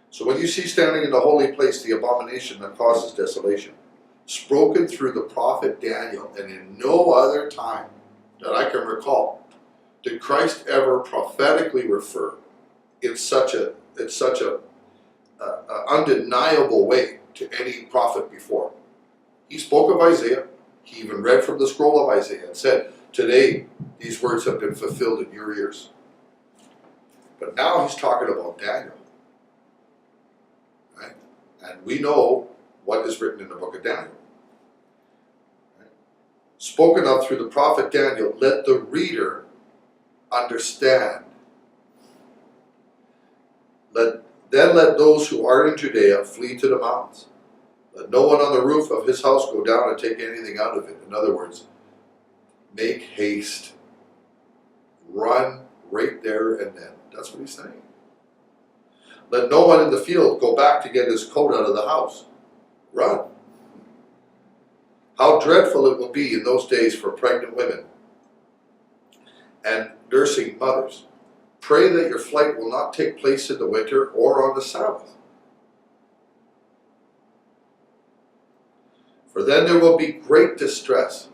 So when you see standing in the holy place the abomination that causes desolation, spoken through the prophet Daniel, and in no other time that I can recall did Christ ever prophetically refer in such a undeniable way to any prophet before. He spoke of Isaiah. He even read from the scroll of Isaiah and said, today these words have been fulfilled in your ears. But now he's talking about Daniel. Right? And we know what is written in the book of Daniel. Right? Spoken of through the prophet Daniel, let the reader understand. Then let those who are in Judea flee to the mountains. Let no one on the roof of his house go down and take anything out of it. In other words, make haste. Run right there and then. That's what he's saying. Let no one in the field go back to get his coat out of the house. Run. How dreadful it will be in those days for pregnant women and nursing mothers. Pray that your flight will not take place in the winter or on the Sabbath. For then there will be great distress.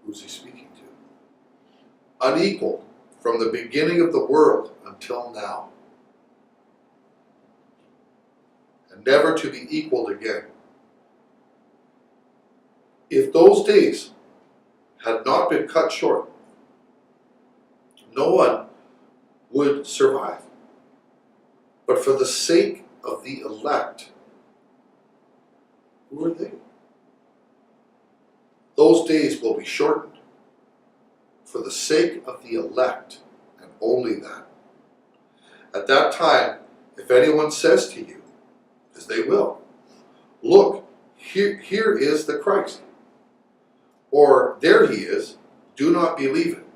Who's he speaking to? Unequaled from the beginning of the world until now. And never to be equaled again. If those days had not been cut short, no one would survive. But for the sake of the elect, who are they? Those days will be shortened for the sake of the elect, and only that. At that time, if anyone says to you, as they will, look, here is the Christ, or there he is, do not believe it.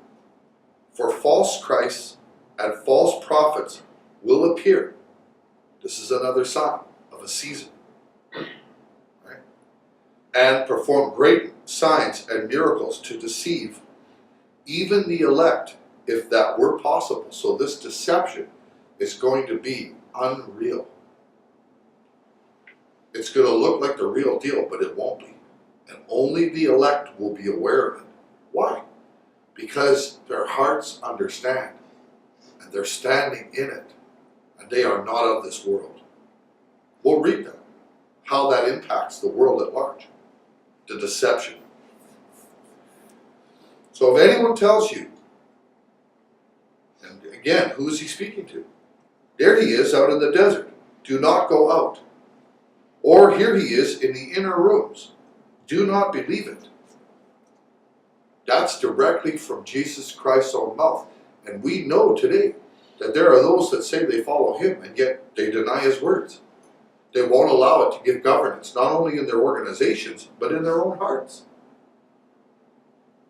For false Christs and false prophets will appear. This is another sign of a season. Right? And perform great signs and miracles to deceive even the elect, if that were possible. So this deception is going to be unreal. It's going to look like the real deal, but it won't be. And only the elect will be aware of it. Why? Because their hearts understand, and they're standing in it, and they are not of this world. We'll read that, how that impacts the world at large, the deception. So if anyone tells you, and again, who is he speaking to? There he is out in the desert. Do not go out. Or here he is in the inner rooms. Do not believe it. That's directly from Jesus Christ's own mouth. And we know today that there are those that say they follow him, and yet they deny his words. They won't allow it to give governance, not only in their organizations, but in their own hearts.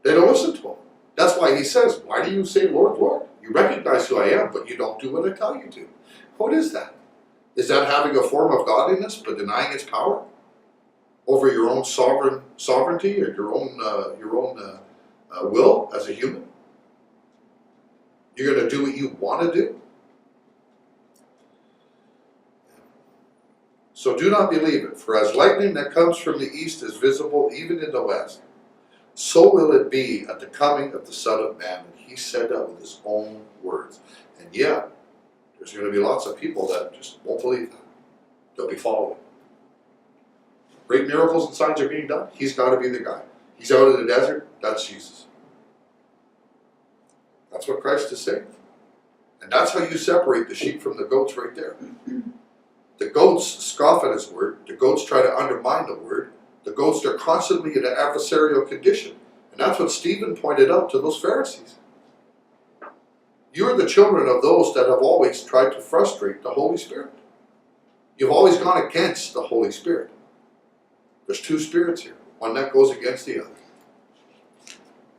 They don't listen to him. That's why he says, why do you say, Lord, Lord? You recognize who I am, but you don't do what I tell you to. What is that? Is that having a form of godliness, but denying its power over your own sovereignty or your own will as a human? You're going to do what you want to do? So do not believe it, for as lightning that comes from the east is visible even in the west, so will it be at the coming of the Son of Man. And he said that with his own words. And yet, there's going to be lots of people that just won't believe that. They'll be following. Great miracles and signs are being done. He's got to be the guy. He's out in the desert. That's Jesus. That's what Christ is saying. And that's how you separate the sheep from the goats right there. The goats scoff at his word. The goats try to undermine the word. The goats are constantly in an adversarial condition. And that's what Stephen pointed out to those Pharisees. You are the children of those that have always tried to frustrate the Holy Spirit. You've always gone against the Holy Spirit. There's two spirits here, one that goes against the other.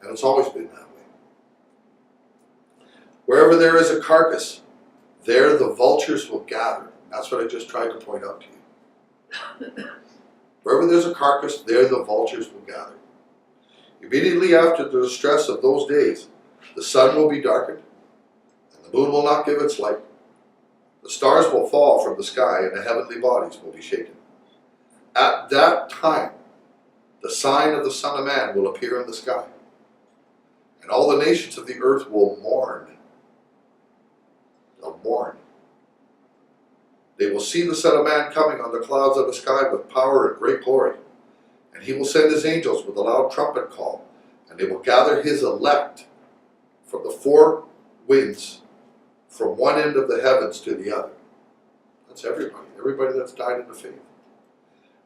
And it's always been that way. Wherever there is a carcass, there the vultures will gather. That's what I just tried to point out to you. Wherever there's a carcass, there the vultures will gather. Immediately after the distress of those days, the sun will be darkened, and the moon will not give its light. The stars will fall from the sky, and the heavenly bodies will be shaken. At that time, the sign of the Son of Man will appear in the sky, and all the nations of the earth will mourn. They'll mourn. They will see the Son of Man coming on the clouds of the sky with power and great glory. And he will send his angels with a loud trumpet call, and they will gather his elect from the four winds, from one end of the heavens to the other. That's everybody that's died in the faith.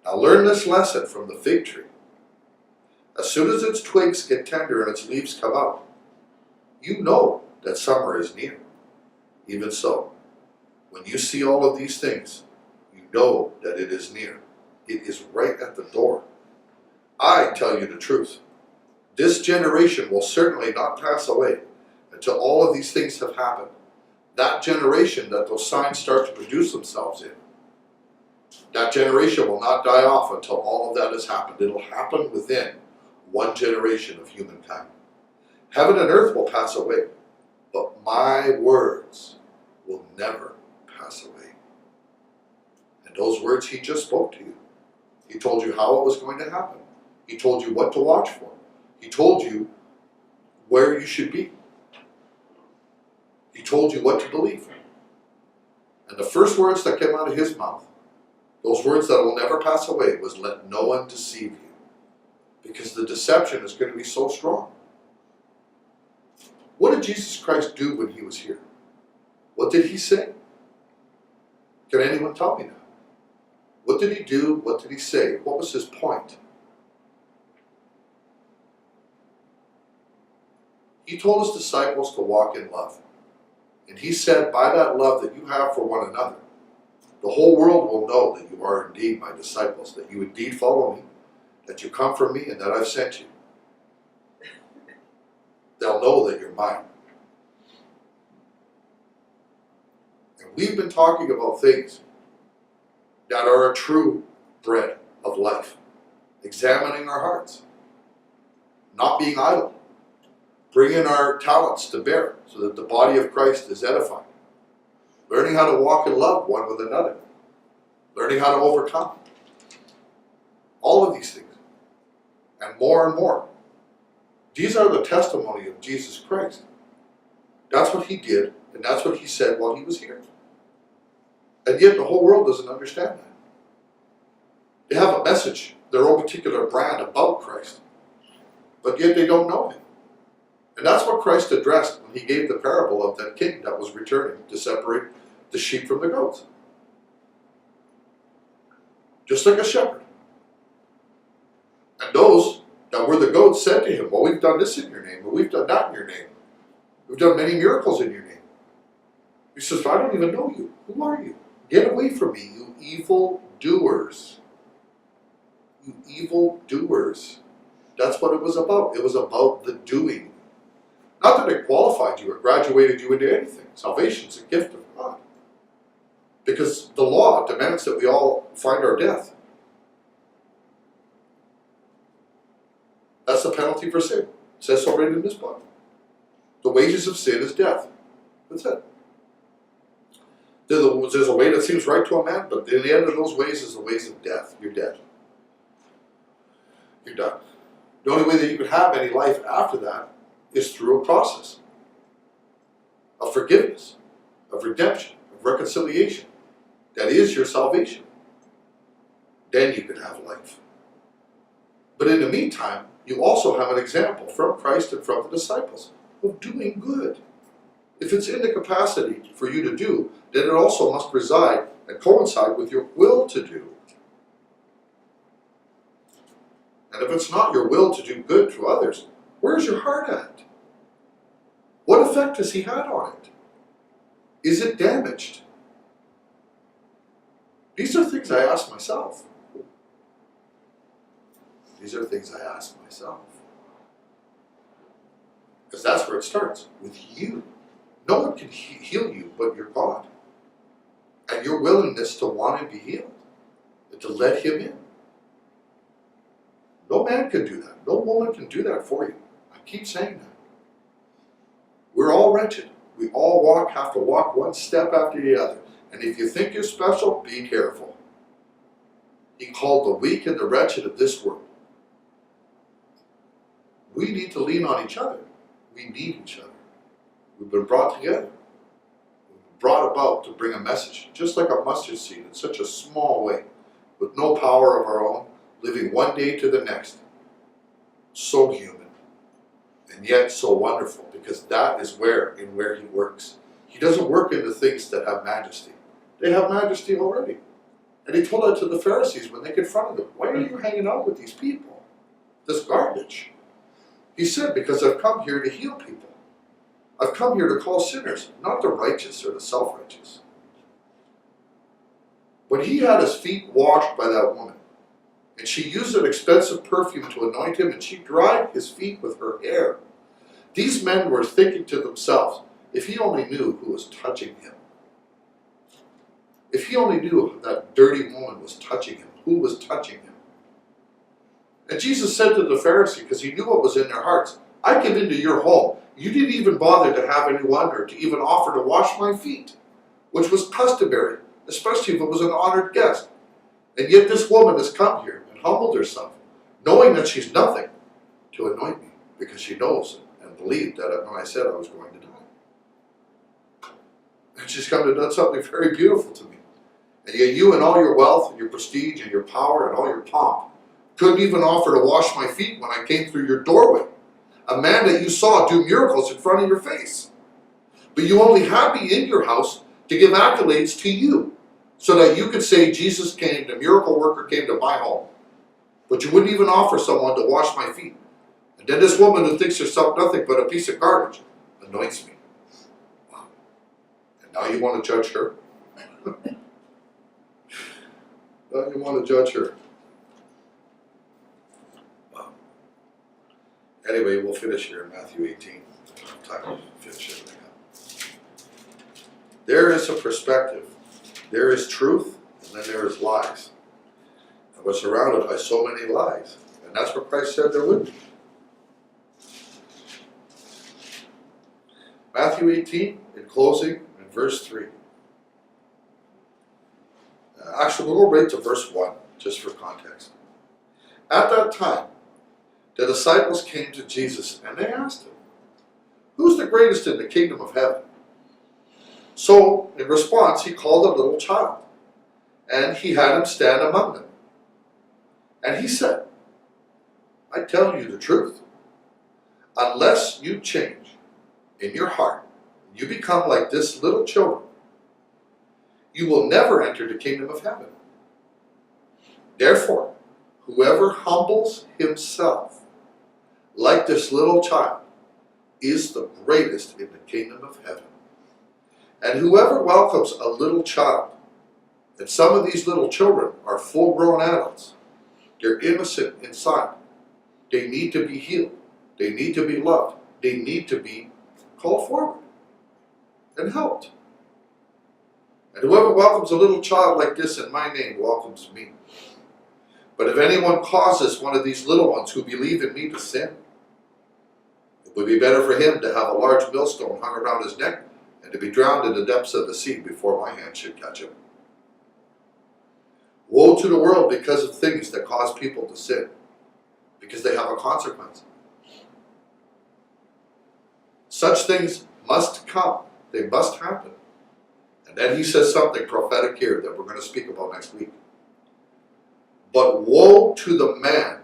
Now learn this lesson from the fig tree. As soon as its twigs get tender and its leaves come out, you know that summer is near. Even so, when you see all of these things, you know that it is near. It is right at the door. I tell you the truth. This generation will certainly not pass away until all of these things have happened. That generation that those signs start to produce themselves in, that generation will not die off until all of that has happened. It'll happen within one generation of humankind. Heaven and earth will pass away, but my words will never pass away. And those words he just spoke to you. He told you how it was going to happen. He told you what to watch for. He told you where you should be. He told you what to believe. And the first words that came out of his mouth, those words that will never pass away, was let no one deceive you. Because the deception is going to be so strong. What did Jesus Christ do when he was here? What did he say? Can anyone tell me that? What did he do? What did he say? What was his point? He told his disciples to walk in love. And he said, by that love that you have for one another, the whole world will know that you are indeed my disciples, that you indeed follow me, that you come from me, and that I've sent you. They'll know that you're mine. And we've been talking about things that are a true bread of life. Examining our hearts. Not being idle. Bringing our talents to bear so that the body of Christ is edified. Learning how to walk in love one with another. Learning how to overcome. All of these things. And more. These are the testimony of Jesus Christ. That's what he did, and that's what he said while he was here. And yet the whole world doesn't understand that. They have a message, their own particular brand about Christ, but yet they don't know him. And that's what Christ addressed when he gave the parable of that king that was returning to separate the sheep from the goats. Just like a shepherd. And those that were the goats said to him, well, we've done this in your name, or we've done that in your name. We've done many miracles in your name. He says, I don't even know you. Who are you? Get away from me, you evil doers. You evil doers. That's what it was about. It was about the doing. Not that it qualified you or graduated you into anything. Salvation is a gift of God. Because the law demands that we all find our death. That's the penalty for sin. It says so right in this book. The wages of sin is death. That's it. There's a way that seems right to a man, but in the end of those ways is the ways of death. You're dead. You're done. The only way that you can have any life after that is through a process of forgiveness, of redemption, of reconciliation. That is your salvation. Then you can have life. But in the meantime, you also have an example from Christ and from the disciples of doing good. If it's in the capacity for you to do, then it also must reside and coincide with your will to do. And if it's not your will to do good to others, where's your heart at? What effect has he had on it? Is it damaged? These are things I ask myself. These are things I ask myself. Because that's where it starts, with you. No one can heal you but your God. And your willingness to want to be healed. And to let him in. No man can do that. No woman can do that for you. I keep saying that. We're all wretched. We all have to walk one step after the other. And if you think you're special, be careful. He called the weak and the wretched of this world. We need to lean on each other. We need each other. We've been brought together. We've been brought about to bring a message, just like a mustard seed in such a small way, with no power of our own, living one day to the next. So human, and yet so wonderful, because that is where he works. He doesn't work in the things that have majesty. They have majesty already. And he told that to the Pharisees when they confronted him. Why are you hanging out with these people? This garbage. He said, because I've come here to heal people. I've come here to call sinners, not the righteous or the self-righteous. When he had his feet washed by that woman, and she used an expensive perfume to anoint him, and she dried his feet with her hair, these men were thinking to themselves, if he only knew who was touching him. If he only knew that dirty woman was touching him, who was touching him. And Jesus said to the Pharisee, because he knew what was in their hearts, I came into your home. You didn't even bother to have anyone or to even offer to wash my feet, which was customary, especially if it was an honored guest. And yet this woman has come here and humbled herself, knowing that she's nothing, to anoint me, because she knows and believed that when I said I was going to die. And she's come to do something very beautiful to me. And yet you and all your wealth and your prestige and your power and all your pomp couldn't even offer to wash my feet when I came through your doorway. A man that you saw do miracles in front of your face. But you only had me in your house to give accolades to you, so that you could say Jesus came, the miracle worker came to my home. But you wouldn't even offer someone to wash my feet. And then this woman who thinks herself nothing but a piece of garbage anoints me. Wow. And now you want to judge her? Now you want to judge her? Wow. Anyway, we'll finish here in Matthew 18. Time to finish everything up. There is a perspective. There is truth, and then there is lies. And we're surrounded by so many lies. And that's what Christ said there would be. Matthew 18, in closing, in verse 3. Actually, we'll go right to verse 1, just for context. At that time, the disciples came to Jesus, and they asked him, who's the greatest in the kingdom of heaven? So, in response, he called a little child, and he had him stand among them. And he said, I tell you the truth. Unless you change in your heart, you become like this little children, you will never enter the kingdom of heaven. Therefore, whoever humbles himself like this little child is the greatest in the kingdom of heaven. And whoever welcomes a little child, and some of these little children are full-grown adults, they're innocent inside. They need to be healed. They need to be loved. They need to be called forward and helped. And whoever welcomes a little child like this in my name welcomes me. But if anyone causes one of these little ones who believe in me to sin, it would be better for him to have a large millstone hung around his neck and to be drowned in the depths of the sea before my hand should catch him. Woe to the world because of things that cause people to sin, because they have a consequence. Such things must come. They must happen. And then he says something prophetic here that we're going to speak about next week. But woe to the man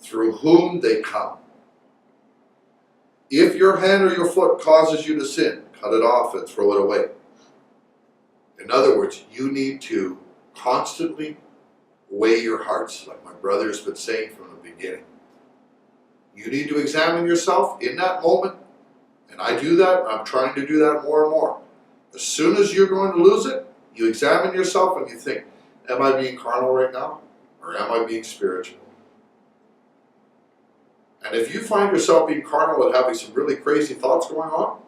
through whom they come. If your hand or your foot causes you to sin, cut it off and throw it away. In other words, you need to constantly weigh your hearts, like my brother has been saying from the beginning. You need to examine yourself in that moment, and I do that. I'm trying to do that more and more. As soon as you're going to lose it, you examine yourself and you think, am I being carnal right now, or am I being spiritual? And if you find yourself being carnal and having some really crazy thoughts going on,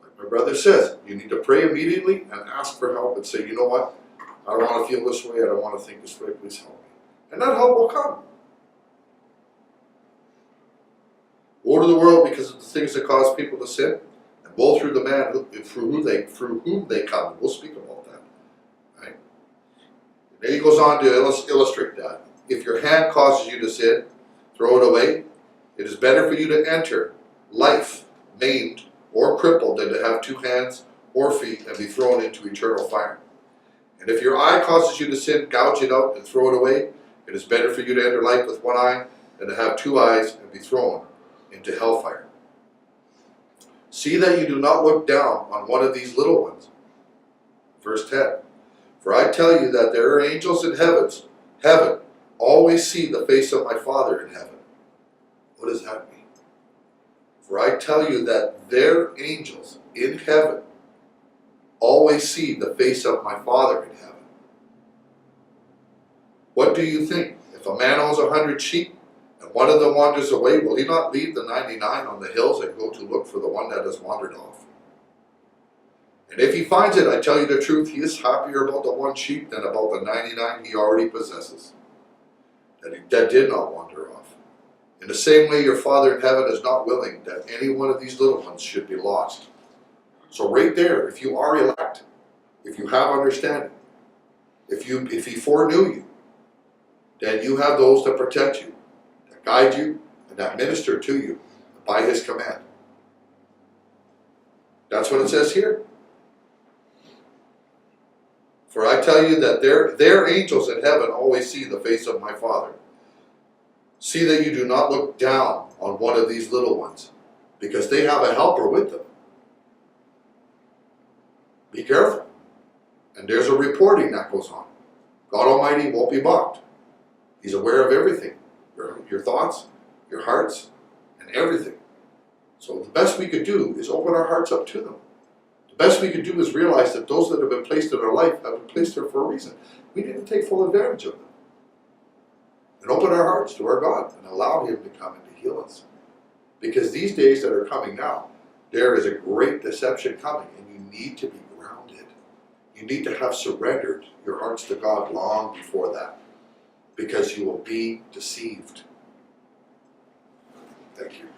like my brother says, you need to pray immediately and ask for help and say, you know what? I don't want to feel this way. I don't want to think this way. Please help me. And that help will come. Woe to the world because of the things that cause people to sin, and woe through the man through whom they come. We'll speak about that. Right? And then he goes on to illustrate that. If your hand causes you to sin, throw it away. It is better for you to enter life maimed or crippled than to have 2 hands or feet and be thrown into eternal fire. And if your eye causes you to sin, gouge it out and throw it away. It is better for you to enter life with 1 eye than to have 2 eyes and be thrown into hellfire. See that you do not look down on one of these little ones. Verse 10. For I tell you that there are angels in heaven always see the face of my Father in heaven. What does that mean? For I tell you that their angels in heaven always see the face of my Father in heaven. What do you think? If a man owns 100 sheep, and one of them wanders away, will he not leave the 99 on the hills and go to look for the one that has wandered off? And if he finds it, I tell you the truth, he is happier about the 1 sheep than about the 99 he already possesses, that did not wander off. In the same way, your Father in heaven is not willing that any one of these little ones should be lost. So right there, if you are elect, if you have understanding, if he foreknew you, then you have those that protect you, that guide you, and that minister to you by his command. That's what it says here. For I tell you that their angels in heaven always see the face of my Father. See that you do not look down on one of these little ones, because they have a helper with them. Be careful. And there's a reporting that goes on. God Almighty won't be mocked. He's aware of everything. Your thoughts, your hearts, and everything. So the best we could do is open our hearts up to them. The best we could do is realize that those that have been placed in our life have been placed there for a reason. We need to take full advantage of them. And open our hearts to our God and allow him to come and to heal us. Because these days that are coming now, there is a great deception coming, and you need to be grounded. You need to have surrendered your hearts to God long before that, because you will be deceived. Thank you.